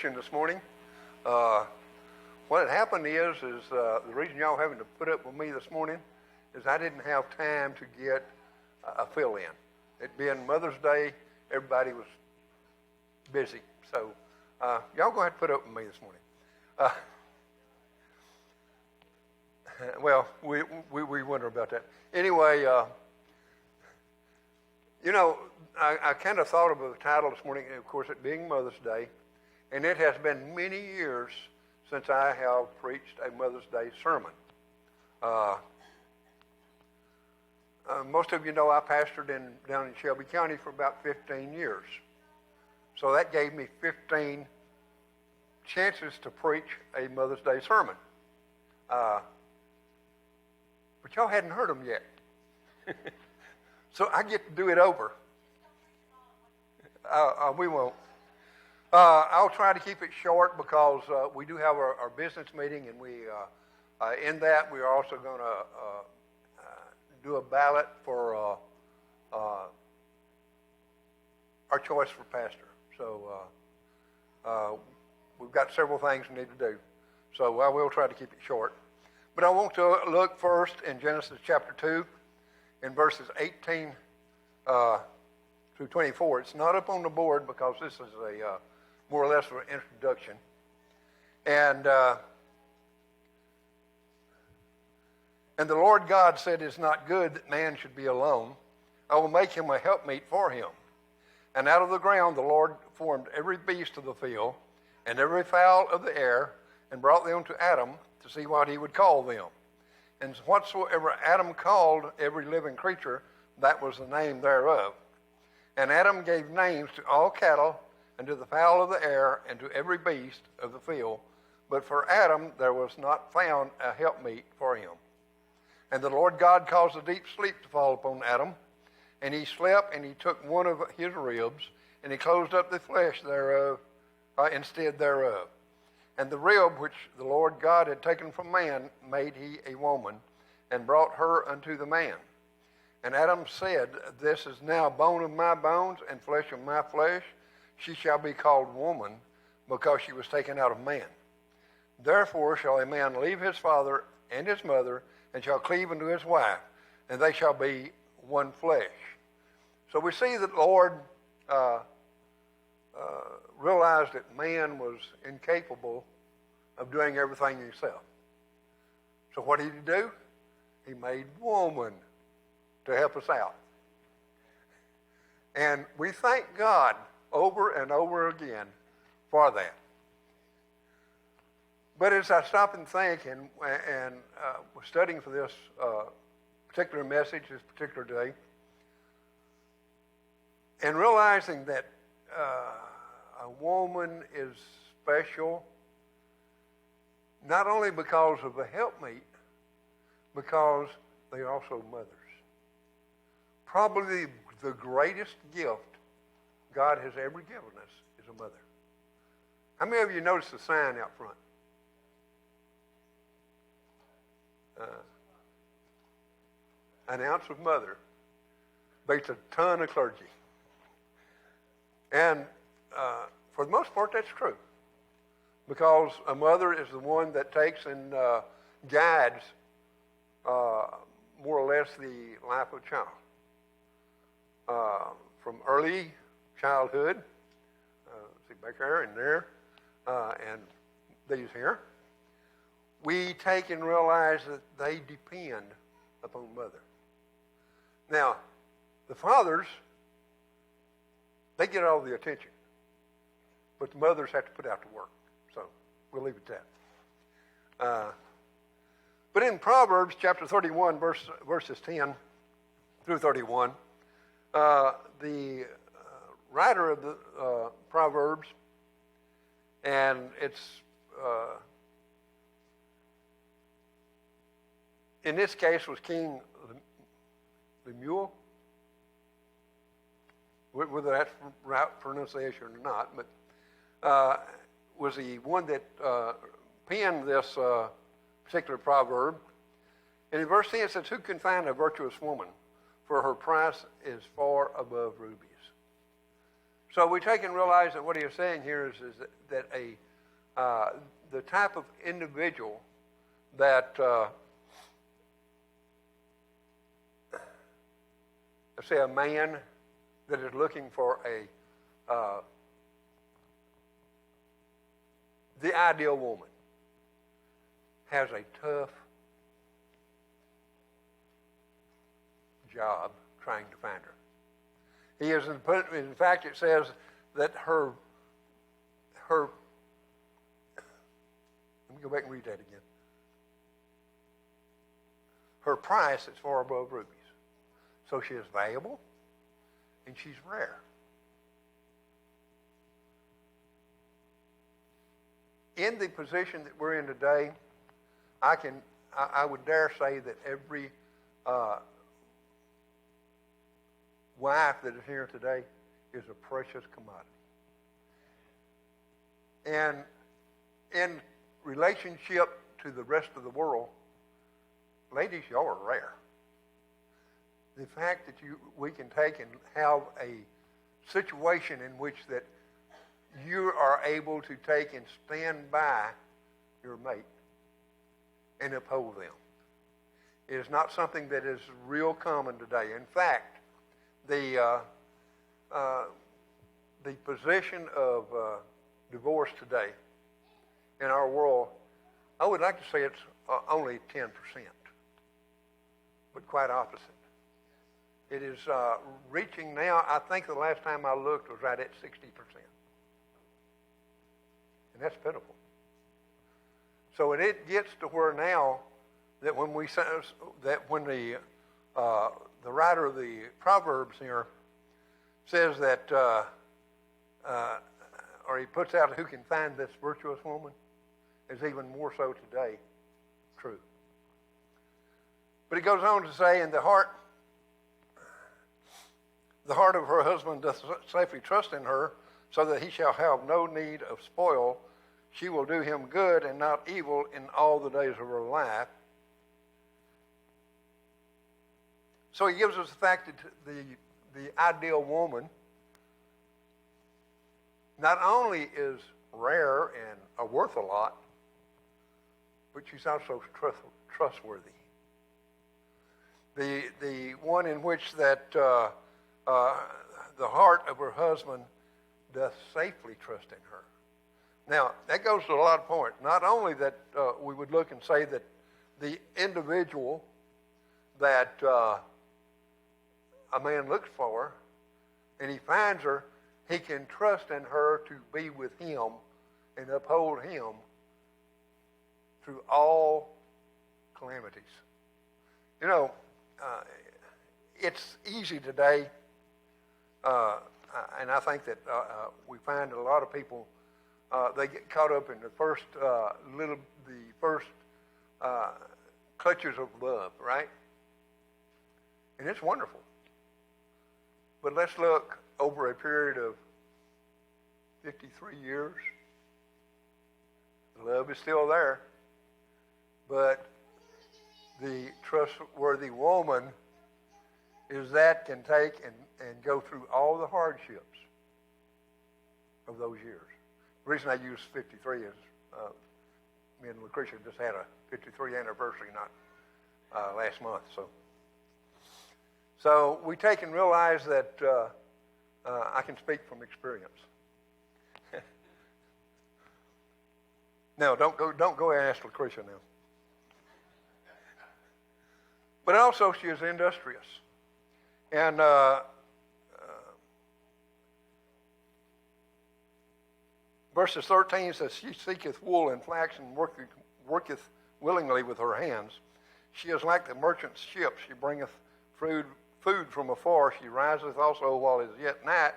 This morning. Uh, what had happened is the reason y'all having to put up with me this morning is I didn't have time to get a fill in. It being Mother's Day, everybody was busy. So y'all go ahead and put up with me this morning. Well, we wonder about that. Anyway, I kind of thought of a title this morning, of course, it being Mother's Day. And it has been many years since I have preached a Mother's Day sermon. Most of you know I pastored down in Shelby County for about 15 years. So that gave me 15 chances to preach a Mother's Day sermon. But y'all hadn't heard them yet. So I get to do it over. We won't. I'll try to keep it short because we do have our business meeting, and in that we are also going to do a ballot for our choice for pastor. So we've got several things we need to do. So I will try to keep it short. But I want to look first in Genesis chapter 2 in verses 18 through 24. It's not up on the board because this is a more or less an introduction. And the Lord God said, "It's not good that man should be alone. I will make him a helpmeet for him." And out of the ground the Lord formed every beast of the field and every fowl of the air and brought them to Adam to see what he would call them. And whatsoever Adam called every living creature, that was the name thereof. And Adam gave names to all cattle, and to the fowl of the air, and to every beast of the field. But for Adam there was not found a helpmeet for him. And the Lord God caused a deep sleep to fall upon Adam, and he slept, and he took one of his ribs, and he closed up the flesh thereof, instead thereof. And the rib which the Lord God had taken from man made he a woman, and brought her unto the man. And Adam said, "This is now bone of my bones, and flesh of my flesh. She shall be called woman, because she was taken out of man. Therefore shall a man leave his father and his mother, and shall cleave unto his wife, and they shall be one flesh." So we see that the Lord realized that man was incapable of doing everything himself. So what did he do? He made woman to help us out. And we thank God over and over again for that. But as I stop and think and was studying for this particular message, this particular day, and realizing that a woman is special, not only because of the helpmeet, because they are also mothers. Probably the greatest gift God has ever given us is a mother. How many of you noticed the sign out front? An ounce of mother makes a ton of clergy. And for the most part, that's true. Because a mother is the one that takes and guides more or less the life of a child. From early childhood, see back there and there, and these here, we take and realize that they depend upon mother. Now, the fathers, they get all the attention, but the mothers have to put out the work. So we'll leave it at that. But in Proverbs chapter 31, verses 10 through 31, the writer of the Proverbs, and it's in this case was King Lemuel, whether that's right pronunciation or not, but was the one that penned this particular proverb. And in verse 10 it says, "Who can find a virtuous woman? For her price is far above rubies." So we take and realize that what he is saying here is that the type of individual that, let's say a man that is looking for the ideal woman has a tough job trying to find her. He is, in fact, it says that her, let me go back and read that again. Her price is far above rubies. So she is valuable and she's rare. In the position that we're in today, I would dare say that every wife that is here today is a precious commodity. And in relationship to the rest of the world, ladies, y'all are rare. The fact that we can take and have a situation in which that you are able to take and stand by your mate and uphold them is not something that is real common today. In fact, the position of divorce today in our world, I would like to say it's only 10%, but quite opposite. It is reaching now, I think the last time I looked was right at 60%. And that's pitiful. So it gets to where now that when the writer of the Proverbs here says that, or he puts out who can find this virtuous woman, is even more so today true. But he goes on to say, in the heart of her husband doth safely trust in her, so that he shall have no need of spoil. She will do him good and not evil in all the days of her life. So he gives us the fact that the ideal woman not only is rare and worth a lot, but she's also trustworthy. The one in which that the heart of her husband doth safely trust in her. Now, that goes to a lot of points. Not only that we would look and say that the individual that a man looks for and he finds her, he can trust in her to be with him and uphold him through all calamities. You know, it's easy today, and I think that we find a lot of people, they get caught up in the first clutches of love, right? And it's wonderful. But let's look over a period of 53 years. The love is still there. But the trustworthy woman is that can take and go through all the hardships of those years. The reason I use 53 is me and Lucretia just had a 53 anniversary not last month. So we take and realize that I can speak from experience. No, don't go and ask Lucretia now. But also she is industrious. And verses 13 says, she seeketh wool and flax and worketh willingly with her hands. She is like the merchant's ship. She bringeth food from afar. She riseth also while it is yet night,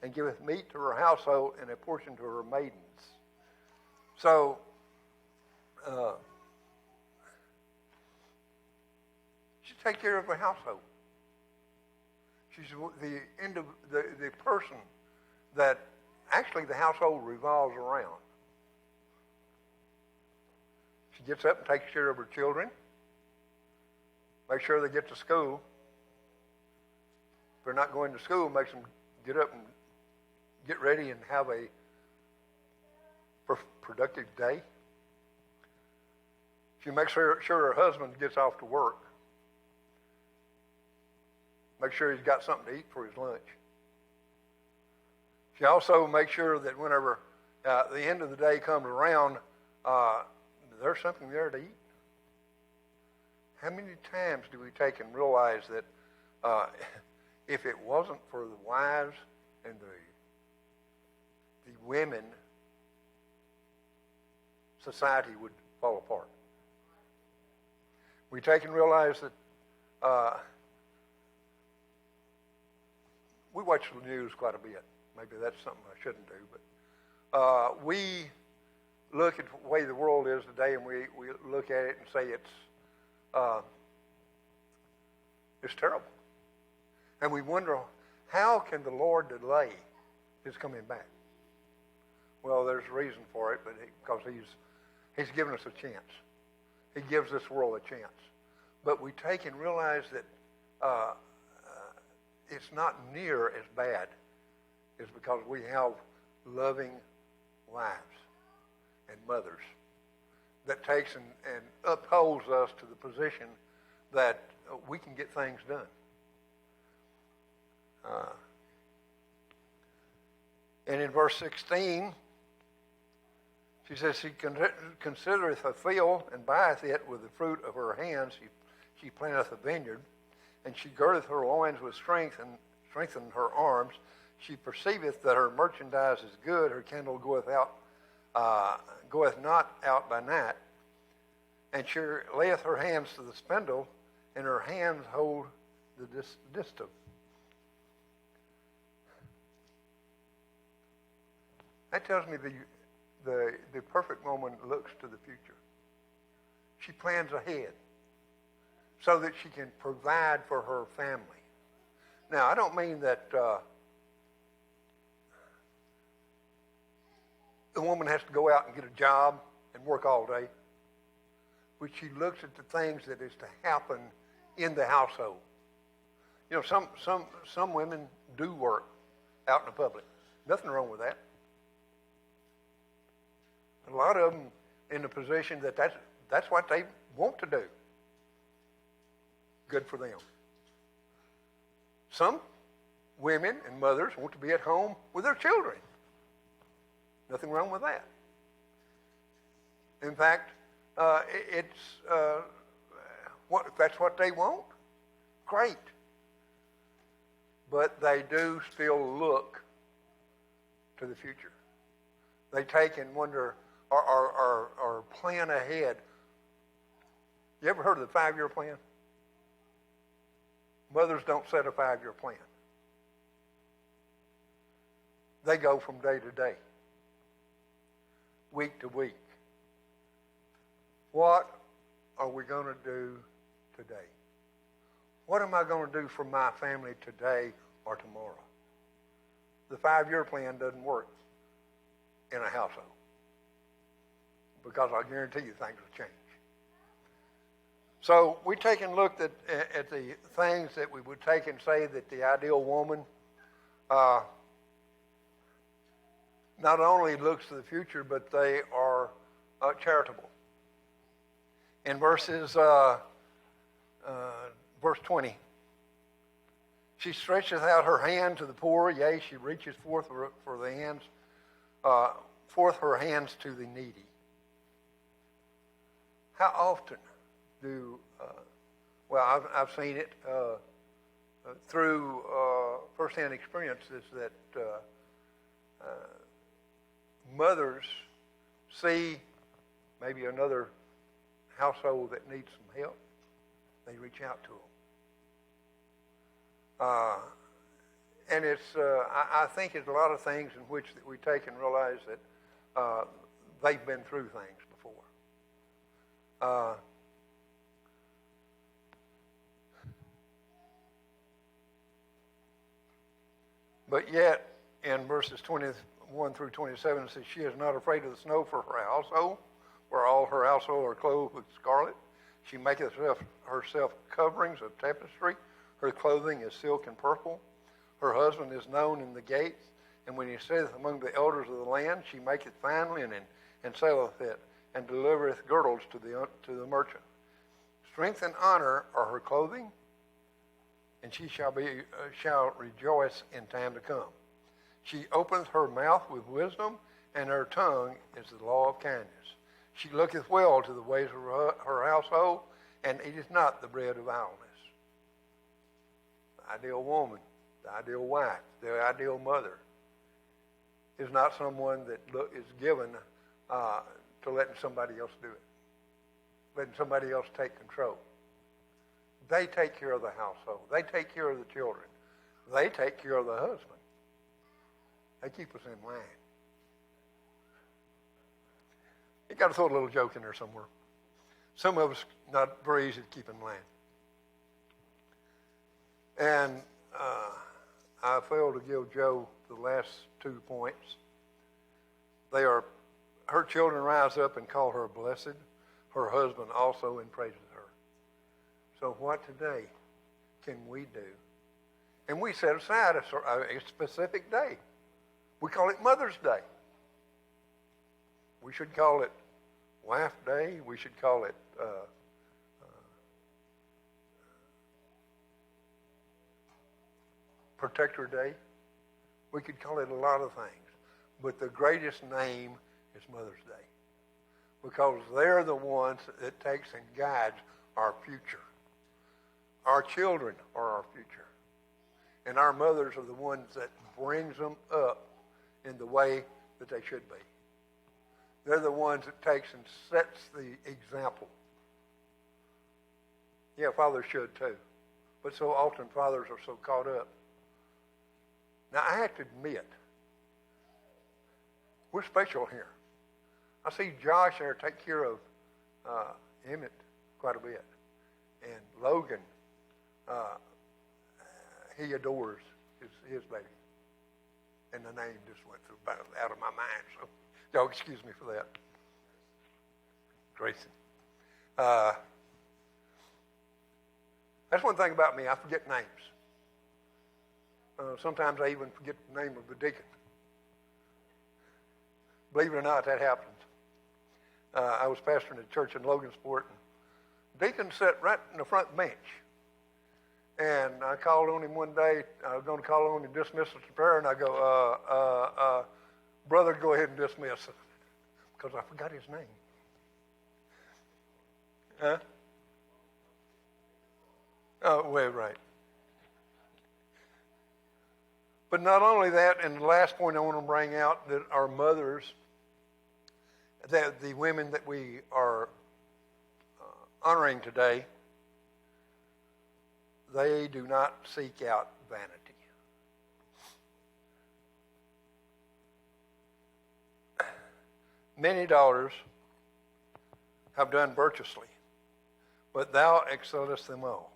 and giveth meat to her household and a portion to her maidens. So, she takes care of her household. She's the person that actually the household revolves around. She gets up and takes care of her children, makes sure they get to school. If they're not going to school, makes them get up and get ready and have a productive day. She makes sure her husband gets off to work. Make sure he's got something to eat for his lunch. She also makes sure that whenever the end of the day comes around, there's something there to eat. How many times do we take and realize that if it wasn't for the wives and the women, society would fall apart? We take and realize that we watch the news quite a bit. Maybe that's something I shouldn't do, but we look at the way the world is today, and we look at it and say it's terrible. And we wonder, how can the Lord delay his coming back? Well, there's a reason for it, but because he's given us a chance. He gives this world a chance. But we take and realize that it's not near as bad as because we have loving wives and mothers that takes and upholds us to the position that we can get things done. And in verse 16, she says, she considereth a field and buyeth it with the fruit of her hands. She planteth a vineyard, and she girdeth her loins with strength and strengtheneth her arms. She perceiveth that her merchandise is good. Her candle goeth not out by night. And she layeth her hands to the spindle, and her hands hold the distaff. That tells me the perfect woman looks to the future. She plans ahead so that she can provide for her family. Now, I don't mean that the woman has to go out and get a job and work all day, but she looks at the things that is to happen in the household. You know, some women do work out in the public. Nothing wrong with that. A lot of them in the position that's what they want to do. Good for them. Some women and mothers want to be at home with their children. Nothing wrong with that. In fact, if that's what they want, great. But they do still look to the future. They take and wonder or plan ahead. You ever heard of the 5-year plan? Mothers don't set a 5-year plan. They go from day to day, week to week. What are we going to do today? What am I going to do for my family today or tomorrow? The 5-year plan doesn't work in a household because I guarantee you things will change. So we take and look at the things that we would take and say that the ideal woman not only looks to the future, but they are charitable. In verse 20, she stretcheth out her hand to the poor, yea, she reaches forth forth her hands to the needy. How often do I've seen it through firsthand experiences that mothers see maybe another household that needs some help, they reach out to them. And it's I think it's a lot of things in which that we take and realize that they've been through things before. But yet, in verses 21 through 27, it says, she is not afraid of the snow for her household, where all her household are clothed with scarlet. She maketh herself coverings of tapestry. Her clothing is silk and purple. Her husband is known in the gates, And when he sitteth among the elders of the land, she maketh fine linen, and selleth it, and delivereth girdles to the merchant. Strength and honor are her clothing, and she shall rejoice in time to come. She openeth her mouth with wisdom, and her tongue is the law of kindness. She looketh well to the ways of her household, and eateth not the bread of idleness. The ideal woman, the ideal wife, the ideal mother is not someone that is given to letting somebody else do it, letting somebody else take control. They take care of the household. They take care of the children. They take care of the husband. They keep us in line. You got to throw a little joke in there somewhere. Some of us not very easy to keep in line. And I failed to give Joe the last 2 points. They are, her children rise up and call her blessed. Her husband also and praises her. So what today can we do? And we set aside a specific day. We call it Mother's Day. We should call it Wife Day. We should call it Protector Day. We could call it a lot of things. But the greatest name is Mother's Day. Because they're the ones that takes and guides our future. Our children are our future. And our mothers are the ones that brings them up in the way that they should be. They're the ones that takes and sets the example. Yeah, fathers should too. But so often fathers are so caught up. Now, I have to admit, we're special here. I see Josh there take care of Emmett quite a bit. And Logan, he adores his baby. And the name just went through out of my mind. So y'all excuse me for that. Grayson. That's one thing about me. I forget names. Sometimes I even forget the name of the deacon. Believe it or not, that happens. I was pastoring a church in Logansport. And deacon sat right in the front bench. And I called on him one day. I was going to call on him to dismiss us to prayer. And I go, brother, go ahead and dismiss. Because I forgot his name. Huh? Oh, well, right. But not only that, and the last point I want to bring out, that our mothers, that the women that we are honoring today, they do not seek out vanity. Many daughters have done virtuously, but thou excellest them all.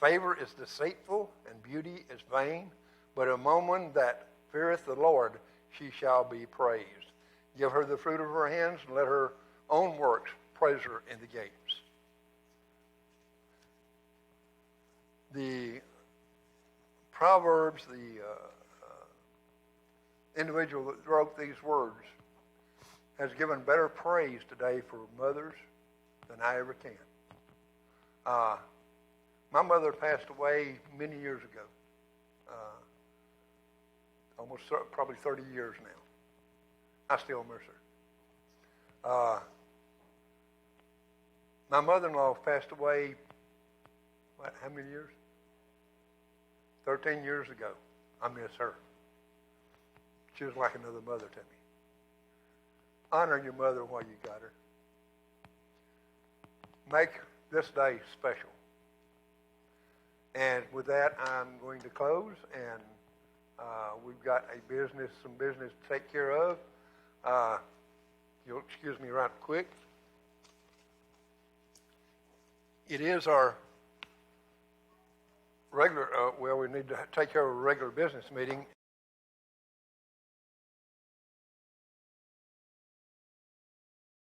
Favor is deceitful, and beauty is vain, but a woman that feareth the Lord, she shall be praised. Give her the fruit of her hands, and let her own works praise her in the gates. The Proverbs, the individual that wrote these words, has given better praise today for mothers than I ever can. My mother passed away many years ago. Almost probably 30 years now. I still miss her. My mother-in-law passed away, how many years? 13 years ago. I miss her. She was like another mother to me. Honor your mother while you got her. Make this day special. And with that, I'm going to close, and we've got some business to take care of. You'll excuse me right quick. It is our regular, we need to take care of a regular business meeting,